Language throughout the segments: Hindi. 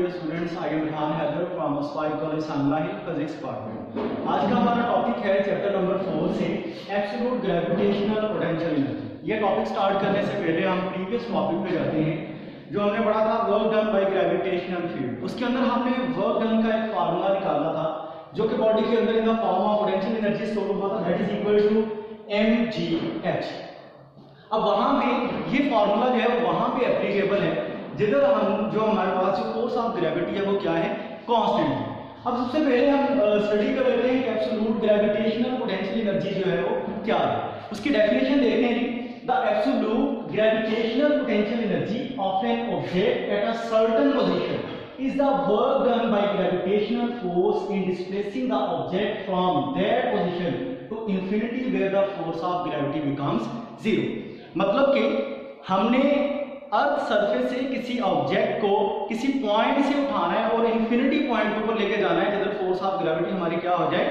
dear students, I am Rehan Haider from Aspire College Sangla Hill, Physics Department। आज का हमारा टॉपिक है चैप्टर नंबर 4 से एब्सोल्यूट ग्रेविटेशनल पोटेंशियल एनर्जी। ये टॉपिक स्टार्ट करने से पहले हम प्रीवियस टॉपिक पे जाते हैं जो हमने पढ़ा था work done by gravitational field. उसके अंदर हमने वर्क डन का एक फार्मूला निकाला था जो कि बॉडी के अंदर in the form of potential energy store हुआ था, that is equal to mgh। अब वहां पे ये फार्मूला जो है वहां पे एप्लीकेबल है जिधर हम जो हमारे पास जो फोर्स ऑफ ग्रेविटी है वो क्या है, कांस्टेंट है। अब सबसे पहले हम स्टडी कर लेते हैं कि एब्सोल्यूट ग्रेविटेशनल पोटेंशियल एनर्जी जो है वो क्या है। उसकी डेफिनेशन देखते हैं जी। The absolute gravitational potential energy of an object at a certain position is the work done by gravitational force in displacing the object from that position to infinity where the force of gravity becomes zero। मतलब कि हमने अर्थ सरफेस से किसी ऑब्जेक्ट को किसी पॉइंट से उठाना है और इंफिनिटी पॉइंट के ऊपर लेके जाना है जिधर फोर्स ऑफ ग्रेविटी हमारी क्या हो जाए,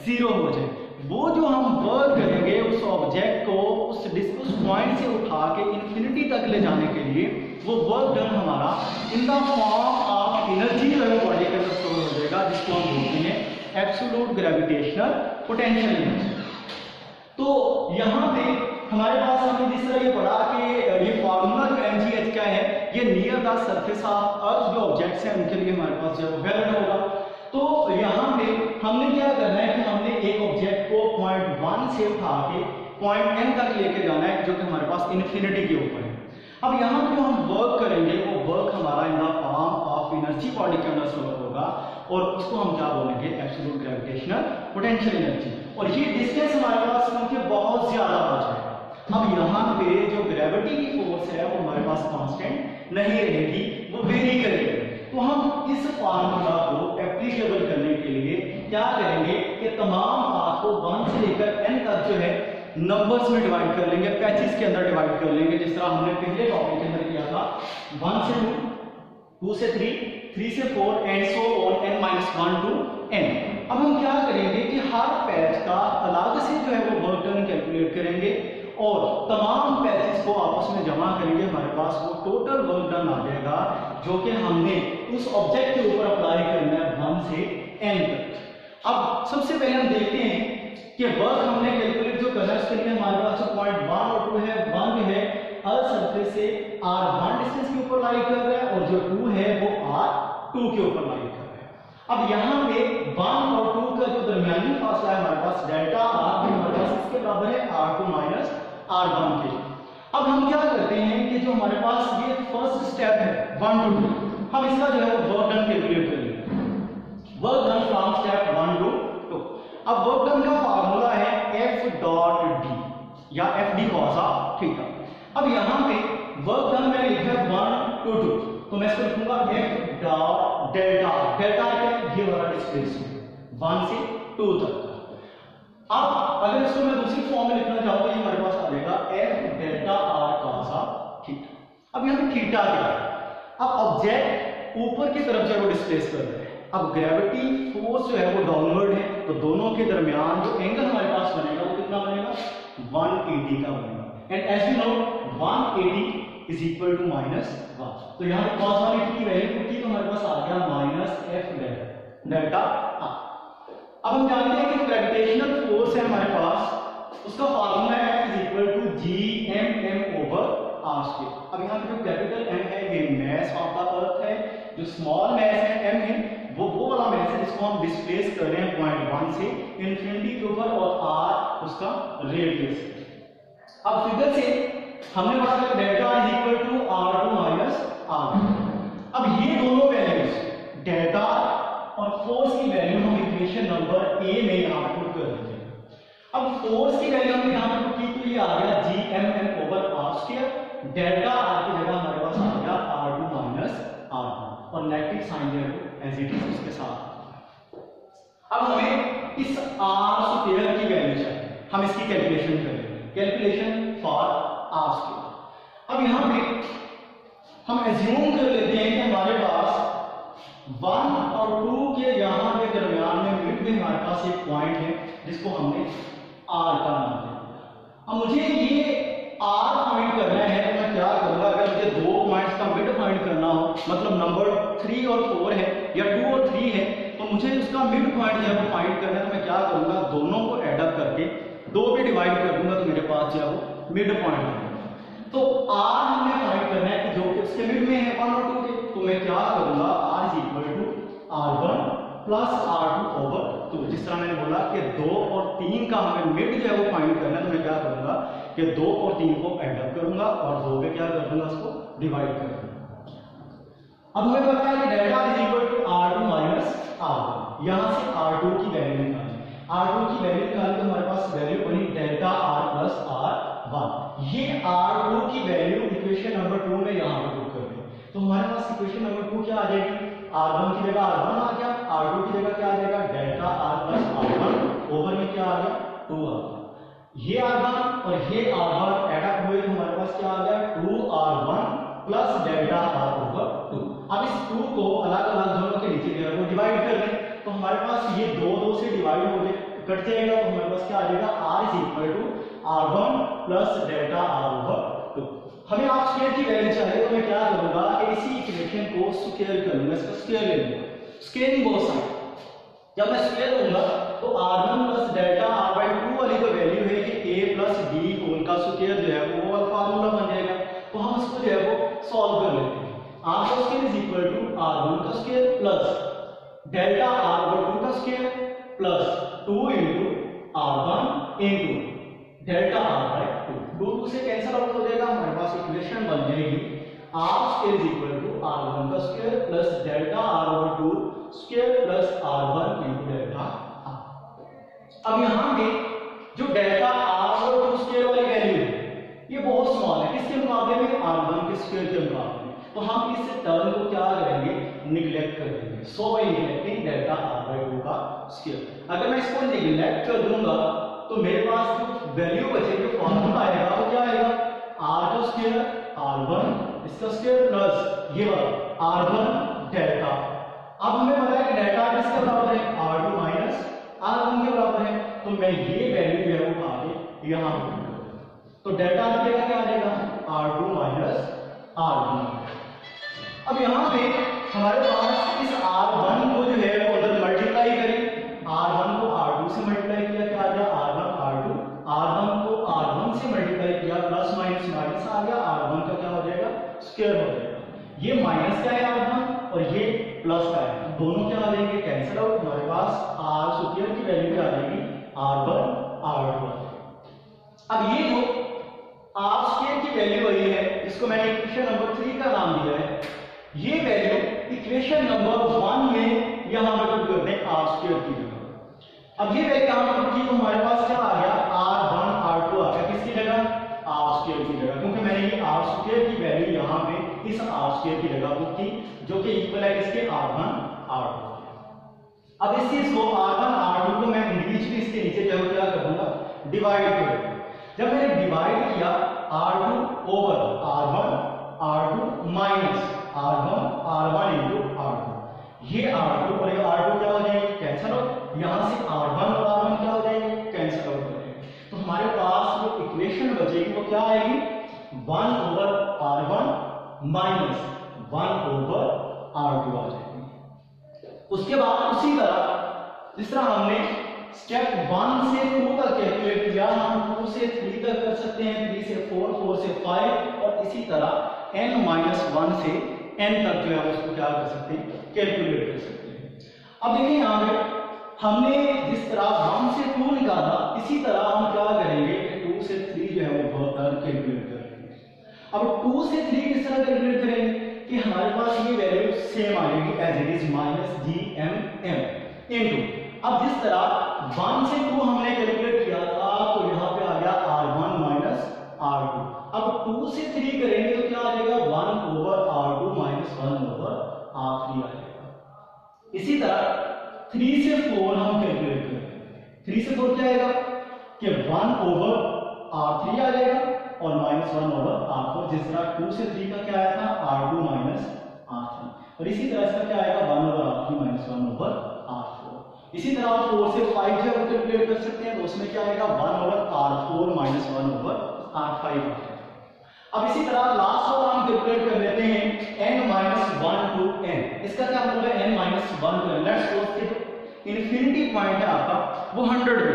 जीरो हो जाए। वो जो हम वर्क करेंगे उस ऑब्जेक्ट को उस पॉइंट से उठा के इंफिनिटी तक ले जाने के लिए वो वर्क डन हमारा इन द फॉर्म ऑफ एनर्जी जो है बॉडी के अंदर स्टोर हो जाएगा, जिसको हम बोलते हैं एब्सोल्यूट ग्रेविटेशनल पोटेंशियल एनर्जी। तो यहाँ पे हमारे पास हमने जिस तरह ये पढ़ा कि ये फार्मूला जो mgh का है ये near the surface of earth जो ऑब्जेक्ट्स हैं उनके लिए हमारे पास जो है वैलिड होगा। तो यहाँ पे हमने क्या करना है कि हमने एक ऑब्जेक्ट को पॉइंट 1 से उठा के पॉइंट n तक लेके जाना है जो कि हमारे पास इन्फिनिटी के ऊपर है। अब यहाँ पे जो हम वर्क करेंगे वो वर्क हमारा इन the form of energy body के अंदर स्टोर होगा और उसको हम क्या बोलेंगे, एब्सोल्यूट ग्रेविटेशनल पोटेंशियल एनर्जी। और ये डिस्टेंस हमारे पास क्योंकि बहुत ज्यादा हो जाएगा। अब यहाँ पे जो ग्रेविटी की फोर्स है वो हमारे पास कांस्टेंट नहीं रहेगी, वो वेरी करेगी। तो हम इस फार्मूला को एप्लीकेबल करने के लिए क्या करेंगे कि तमाम पाथ को 1 से लेकर n तक जो है नंबर्स में डिवाइड कर लेंगे, पैचेस के अंदर डिवाइड कर लेंगे, जिस तरह हमने पहले टॉपिक के अंदर किया था 1 से 2, 2 से 3, 3 से 4 and so on n-1 to n। अब हम क्या करेंगे कि हर पैच का अलग से जो है वो वर्क डन कैलकुलेट करेंगे और तमाम पैचेस को आपस में जमा करेंगे, हमारे पास वो टोटल वर्क डन आ जाएगा जो कि हमने उस ऑब्जेक्ट के ऊपर अप्लाई करना है 1 से n तक। अब सबसे पहले हम देखते हैं कि वर्क हमने कैलकुलेट जो करना है उसके लिए हमारे पास जो पॉइंट 1 और 2 है, 1 जो है अर्थ सरफेस से r1 डिस्टेंस के ऊपर लाई कर रहा है और जो 2 है वो r2 के ऊपर लाई कर रहा है। अब यहाँ पे 1 और 2 का जो दरमियानी फासला है हमारे पास डेल्टा r भी हमारे पास इसके बराबर है r2 माइनस r1 के। अब हम क्या करते हैं कि जो हमारे पास ये फर्स्ट स्टेप है 1 to 2, हम इसका जो है वर्क डन कैलकुलेट करेंगे, work done from step 1 to 2। अब वर्क डन का फार्मूला है F डॉट D या FD cos ऑफ थीटा। अब यहाँ पे वर्क डन मैंने लिखा है 1 to 2, तो मैं इसको लिखूंगा F डॉट डेल्टा। डेल्टा क्या, ये वाला डिस्प्लेसमेंट 1 से 2 तक। अब अगर इसको मैं दूसरी फॉर्म में लिखना चाहूँ तो ये हमारे पास आ जाएगा F delta R cos of theta. अब यहाँ पे थीटा क्या है, अब ऑब्जेक्ट ऊपर की तरफ जो है वो डिस्प्लेस कर रहा है। अब ग्रेविटी फोर्स जो है वो डाउनवर्ड है, तो दोनों के दरमियान जो एंगल हमारे पास बनेगा वो कितना बनेगा, 180 का बनेगा। And as you know 180 is equal to -1। तो यहाँ पे cos 180 की वैल्यू कितनी, तो हमारे पास आ गया -F डेल्टा R। अब हम जानते हैं कि ग्रेविटेशनल फोर्स है हमारे पास, उसका फार्मूला है F is equal to Gmm over r square. अब यहाँ पे जो कैपिटल M है ये मैस ऑफ द अर्थ है, जो स्मॉल मैस है M है वो वाला मैस है जिसको हम डिस्प्लेस कर रहे हैं पॉइंट 1 से इन्फिनिटी के ऊपर और r उसका रेडियस है। अब फिगर से हमने पढ़ा था delta is equal to r2 minus r। अब ये दोनों वैल्यूज डेल्टा और फोर्स की वैल्यू हम इक्वेशन नंबर ए में यहाँ पुट कर देते हैं। अब फोर्स की वैल्यू हमने यहाँ पुट की तो ये आ गया Gmm over r square, delta r की जगह हमारे पास आ गया r2 माइनस r1 और नेगेटिव साइन जो एज इट इज उसके साथ। अब हमें इस r स्क्वायर की वैल्यू चाहिए, हम इसकी कैलकुलेशन करेंगे, कैलकुलेशन फॉर r स्क्वायर। अब यहाँ पे हम एज्यूम कर लेते हैं कि हमारे पास 1 और 2 के यहाँ के दरमियान में मिड में हमारे पास एक पॉइंट है जिसको हमने R का नाम दिया। अब मुझे ये आर फाइंड करना है तो मैं क्या करूंगा, अगर मुझे दो पॉइंट्स का मिड फाइंड करना हो, मतलब नंबर 3 और 4 है या 2 और 3 है, तो मुझे उसका मिड पॉइंट जो है वो फाइंड करना है, तो मैं क्या करूंगा, दोनों को ऐड अप करके 2 पे डिवाइड कर दूंगा, तो मेरे पास जो है वो मिड पॉइंट है। तो आर हमने फाइंड करना है कि जो कि उसके मिड में है 1 और 2 के, तो मैं क्या करूंगा, R is equal to R1 plus R2 over 2। जिस तरह मैंने बोला कि 2 और 3 का हमें मिड जो है वो फाइंड करना है, तो मैं क्या करूंगा कि 2 और 3 को ऐड अप करूंगा और 2 पे क्या कर दूंगा, उसको डिवाइड कर दूंगा। अब हमें पता है कि delta is equal to R2 minus R1। यहां से R2 की वैल्यू निकालें, R2 की वैल्यू निकालें तो हमारे पास वैल्यू बनी डेल्टा R प्लस R1। ये R2 की वैल्यू इक्वेशन नंबर 2 में यहां पे पुट कर दें, तो हमारे पास इक्वेशन नंबर 2 क्या आ जाएगी, R1 की जगह R1 आ गया, R2 की जगह क्या आ जाएगा, delta R plus R1 over में क्या आ गया, 2 आ गया। ये R1 और ये R1 ऐड अप हुए तो हमारे पास क्या आ गया, 2R1 plus delta R over 2। अब इस 2 को अलग अलग दोनों के नीचे जो है वो डिवाइड कर दें, तो हमारे पास ये 2 से डिवाइड हो जाए, कट जाएगा, तो हमारे पास क्या आ जाएगा, R is equal to R1 plus delta R over 2। हमें आप स्क्वायर की वैल्यू चाहिए, तो मैं क्या करूंगा कि इसी इक्वेशन को स्क्वायर कर लूंगा, इसका स्क्वायर ले लूंगा, स्क्वायरिंग बोथ साइड। जब मैं स्क्वायर लूंगा तो R1 प्लस डेल्टा R/2 वाली जो वैल्यू है कि A प्लस B उनका स्क्वायर जो है वो वाला फार्मूला बन जाएगा, तो हम इसको जो है वो सॉल्व कर लेते हैं। R का square is equal to R1 का स्क्वायर प्लस डेल्टा R/2 का square plus 2 into R1 into delta R/2। 2 से कैंसिल आउट हो जाएगा, हमारे पास इक्वेशन बन जाएगी R square is equal to R1 का square plus delta R/2 square plus R1 into delta R। अब यहाँ पे जो डेल्टा R/2 स्क्वायर वाली वैल्यू है ये बहुत स्मॉल है, किसके मुकाबले में, R1 के स्क्वायर के मुकाबले में, तो हम इस टर्म को क्या करेंगे, निगलेक्ट कर देंगे। सो बाय निगलेक्टिंग डेल्टा R/2 का स्क्वायर, अगर मैं इसको निगलेक्ट कर दूंगा तो मेरे पास जो वैल्यू बचेगी, जो फॉर्मूला आएगा वो क्या आएगा, R का स्क्वायर R1 इसका स्क्वायर प्लस ये वाला R1 डेल्टा। अब हमें पता है कि डेल्टा किसके बराबर है, R2 माइनस R1 के बराबर है, तो मैं ये वैल्यू जो है वो उठा के यहां पे पुट कर दूंगा, तो डेल्टा आ जाएगा, क्या आ जाएगा, R2 माइनस R1। अब यहां पे हमारे पास इस R1 को जो है वो अगर मल्टीप्लाई करें, R1 को R2 से मल्टीप्लाई किया, क्या आ गया, R1 R2, R1 को R1 से मल्टीप्लाई किया, प्लस माइनस माइनस आ गया, R1 का क्या हो जाएगा, स्क्वायर हो जाएगा। ये माइनस का है R1 और ये प्लस का है, दोनों क्या आ जाएंगे, कैंसिल आउट, हमारे पास R स्क्वायर की वैल्यू क्या आ जाएगी, R1 R2। अब ये जो R स्क्वायर की वैल्यू आई है, इसको मैंने इक्वेशन नंबर 3 का नाम दिया है, ये वैल्यू इक्वेशन नंबर 1 में यहां पे पुट करते हैं R स्क्वायर की जगह। अब ये वैल्यू यहां पर की तो हमारे पास क्या आ गया, R1 R2 आ गया, किसकी जगह, R स्क्वायर की जगह, क्योंकि मैंने ये R स्क्वायर की वैल्यू यहां पे इस R स्क्वायर की जगह पुट की, जो कि इक्वल है किसके, R1 R2। अब इस चीज को R1 R2 को मैं इंडिविजुअली इसके नीचे जो क्या कर दूंगा, डिवाइड कर दूंगा। जब मैंने डिवाइड किया R2 over R1 R2 minus R1 into R2, ये R2 और ये R2 क्या हो जाएंगे, कैंसिल आउट, यहां से R1 और R1 क्या हो जाएंगे, कैंसिल आउट हो जाएंगे, तो हमारे पास जो इक्वेशन बचेगी वो क्या आएगी, 1 over R1 minus 1 over R2 आ जाएगी। उसके बाद उसी तरह जिस तरह हमने स्टेप 1 से 2 तक कैलकुलेट किया, हम 2 से 3 तक कर सकते हैं, 3 से 4, 4 से 5 और इसी तरह n-1 से n तक जो है उसको क्या कर सकते हैं, कैलकुलेट कर सकते हैं। अब देखिए यहाँ पे हमने जिस तरह 1 से 2 निकाला, इसी तरह हम क्या करेंगे, 2 से 3 जो है वो कैलकुलेट करेंगे। अब 2 से 3 किस तरह कैलकुलेट करेंगे कि हमारे पास ये वैल्यू सेम आ जाएगी as it is -GMM into, अब जिस तरह 1 से 2 हमने कैलकुलेट किया था तो यहाँ पे आ गया R1 माइनस R2। अब 2 से 3 करेंगे तो क्या आ जाएगा, 1 over R2 minus 1 over R3 आ जाएगा। इसी तरह 3 से 4 हम कैलकुलेट करेंगे, 3 से 4 क्या आएगा कि 1 ओवर R3 आ जाएगा और माइनस 1 ओवर R4, जिस तरह 2 से 3 का क्या आया था, R2 माइनस R3, और इसी तरह इसका क्या आएगा, 1 over R3 minus 1 over R4। इसी तरह आप 4 से 5 जो कैलकुलेट कर सकते हैं, तो उसमें क्या आएगा, 1 over R4 minus 1 over R5 आ जाएगा। अब इसी तरह लास्ट वाला हम कैलकुलेट कर लेते हैं n-1 to n। इसका क्या मतलब है n-1 to n? Let's suppose कि इन्फिनिटी पॉइंट है आपका वो 100 पे,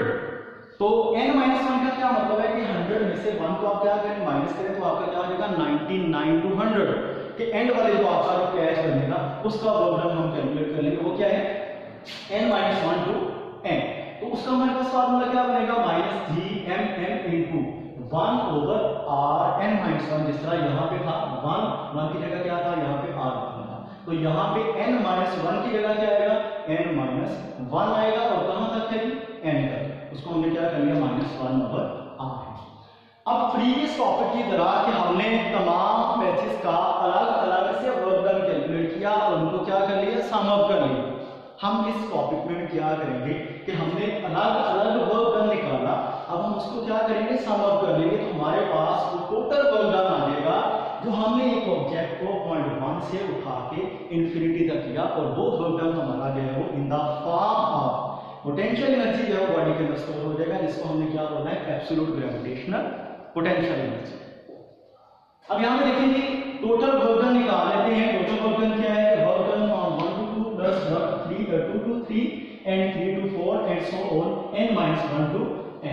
तो n-1 का क्या मतलब है कि 100 में से 1 को आप क्या करें माइनस करें, तो आपका क्या हो जाएगा 99 to 100 के एंड वाले जो आपका जो कैच बनेगा उसका वर्क डन हम कैलकुलेट कर लेंगे। वो क्या है n-1 to n। तो उसका हमारे पास फार्मूला क्या बनेगा -gmm इनटू 1/r(n-1), जिस तरह यहाँ पे था 1 की जगह क्या था यहाँ पे r था, तो यहाँ पे n-1 की जगह क्या आएगा n-1 आएगा, और कहां तक है n तक, उसको हमने क्या कर लिया -1/r। अब प्रीवियस टॉपिक की तरह कि हमने तमाम बैचेस का अलग अलग से वर्क डन कैलकुलेट किया और उनको क्या कर लिया सम अप कर लिया। हम इस टॉपिक में भी क्या करेंगे कि हमने अलग अलग वर्क डन निकाला, अब हम उसको क्या करेंगे सम अप कर लेंगे, तो हमारे पास वो टोटल वर्क डन आ जाएगा जो हमने एक ऑब्जेक्ट को पॉइंट 1 से उठा के इंफिनिटी तक किया, और वो वर्क डन हमारा जो है वो इन the form of potential energy जो है बॉडी के अंदर स्टोर हो जाएगा, जिसको हमने क्या बोला है एब्सोल्यूट ग्रेविटेशनल पोटेंशियल एनर्जी। अब यहां पे देखेंगे टोटल वर्क डन निकाल लेते हैं। टोटल वर्क डन क्या है, work done from 1 to 2 plus 2 to 3 and 3 to 4 and so on n-1 to n।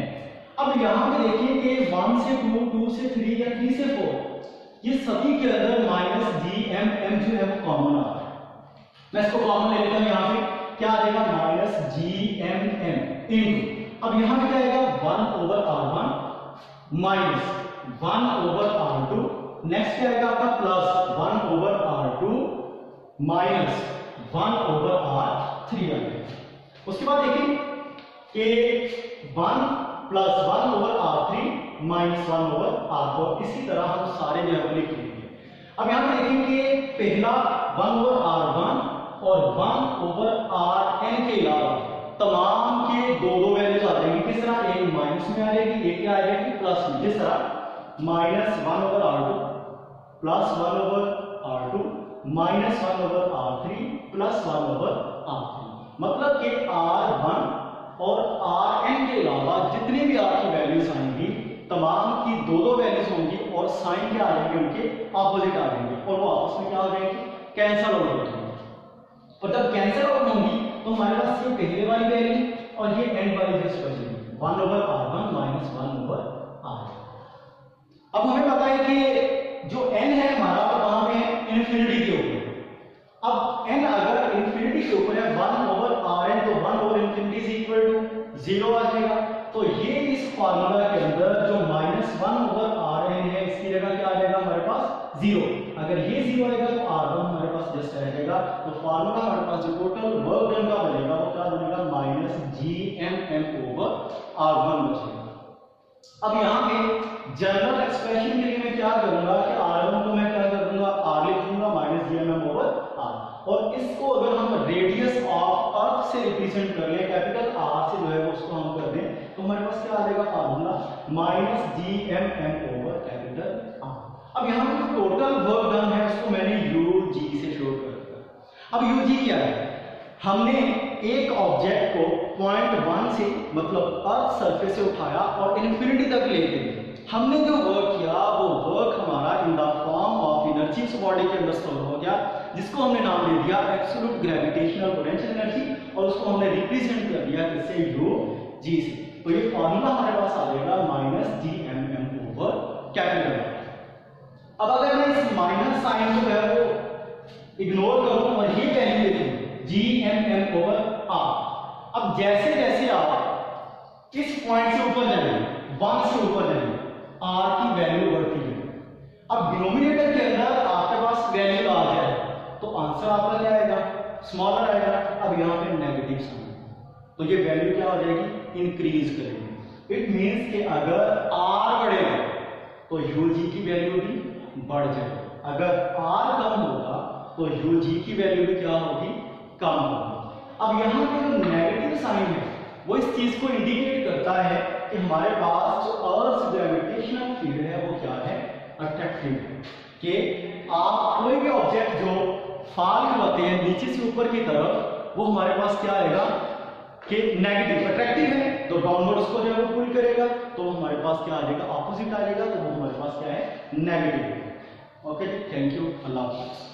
अब यहां पे देखिए कि 1 से 2, 2 से 3 या 3 से 4 ये सभी के अंदर -gmm जो है वो कॉमन आ रहा है। मैं इसको कॉमन ले लेता हूं, यहां पे क्या आ जाएगा -gmm इनटू, अब यहां पे क्या आएगा 1/r1 -1/r2, नेक्स्ट क्या आएगा आपका प्लस 1/r2 -1/r3 आएगा। उसके बाद देखिए कि 1 प्लस 1/r3 -1/r4, इसी तरह हम सारे जो है लिख लेंगे। अब यहां पे देखेंगे पहला 1/r1 और 1/rn के अलावा तमाम के दो वैल्यूज आ जाएंगी, किस तरह एक माइनस में आ जाएगी, एक क्या आ जाएगी प्लस में, जिस तरह -1/r2 plus 1/r2 -1/r3 plus 1/r3, मतलब कि r1 और rn के अलावा जितनी भी आपकी वैल्यूज आएंगी तमाम की दो वैल्यूज होंगी, और साइन क्या आ जाएंगे उनके ऑपोजिट आ जाएंगे, और वो आपस में क्या हो जाएंगे कैंसिल आउट हो जाएंगे। और जब कैंसिल आउट होंगी तो हमारे पास ये पहले वाली वैल्यू और ये एंड वाली जस्ट बचेगी 1/r1 -1/r। अब हमें पता है कि जो n है हमारा वो कहां पे है इंफिनिटी के ऊपर। अब n अगर इंफिनिटी के ऊपर है 1/rn, तो 1/∞ 0 आ जाएगा। तो ये इस फार्मूला के अंदर जो -1/rn है इसकी जगह क्या आ जाएगा हमारे पास 0। अगर ये 0 आएगा तो r1 हमारे पास जस्ट रह जाएगा, तो फार्मूला हमारे पास जो टोटल वर्क डन का बनेगा वो क्या बनेगा -gmm/r1 बचेगा। अब यहाँ पे जनरल एक्सप्रेशन के लिए मैं क्या करूंगा कि r1 को मैं क्या कर दूंगा r लिख दूंगा -gmm/r, और इसको अगर हम रेडियस ऑफ अर्थ से रिप्रेजेंट कर लें कैपिटल R से जो है उसको हम कर दें, तो हमारे पास क्या आ जाएगा फार्मूला -gmm/R। अब यहाँ पे जो टोटल वर्क डन है उसको मैंने ug से शो कर दिया। अब ug क्या है, हमने एक ऑब्जेक्ट को पॉइंट 1 से मतलब अर्थ सरफेस से उठाया और इंफिनिटी तक ले गए। हमने जो वर्क किया वो वर्क हमारा इन द फॉर्म ऑफ एनर्जी उस बॉडी के अंदर स्टोर हो गया, जिसको हमने नाम दे दिया एब्सोल्यूट ग्रेविटेशनल पोटेंशियल एनर्जी, और उसको हमने रिप्रेजेंट कर दिया किससे ug से। तो ये फॉर्मूला हमारे पास आ जाएगा -gmm/R। अब अगर मैं इस माइनस साइन को है वो इग्नोर करूं और ये वैल्यू देखूं gmm/R, अब जैसे जैसे आप इस पॉइंट से ऊपर जाएंगे 1 से ऊपर जाएंगे r की वैल्यू बढ़ती है। अब डिनोमिनेटर के अंदर आपके पास वैल्यू आ जाए तो आंसर आपका क्या आएगा स्मॉलर आएगा। अब यहाँ पे नेगेटिव साइन, तो ये वैल्यू क्या हो जाएगी इंक्रीज करेगी। इट मींस कि अगर r बढ़ेगा तो ug की वैल्यू भी बढ़ जाएगी, अगर r कम होगा तो ug की वैल्यू भी क्या होगी कम होगी। अब यहाँ पे जो नेगेटिव साइन है वो इस चीज को इंडिकेट करता है कि हमारे पास जो अर्थ ग्रेविटेशनल फील्ड है वो क्या है अट्रैक्टिव है, कि आप कोई भी ऑब्जेक्ट जो फॉल करवाते हैं नीचे से ऊपर की तरफ वो हमारे पास क्या आएगा कि नेगेटिव, अट्रैक्टिव है तो डाउनवर्ड उसको जो है वो पुल करेगा, तो हमारे पास क्या आ जाएगा, ऑपोजिट आ जाएगा, तो वो हमारे पास क्या है, नेगेटिव। ओके, थैंक यू, अल्लाह हाफिज़।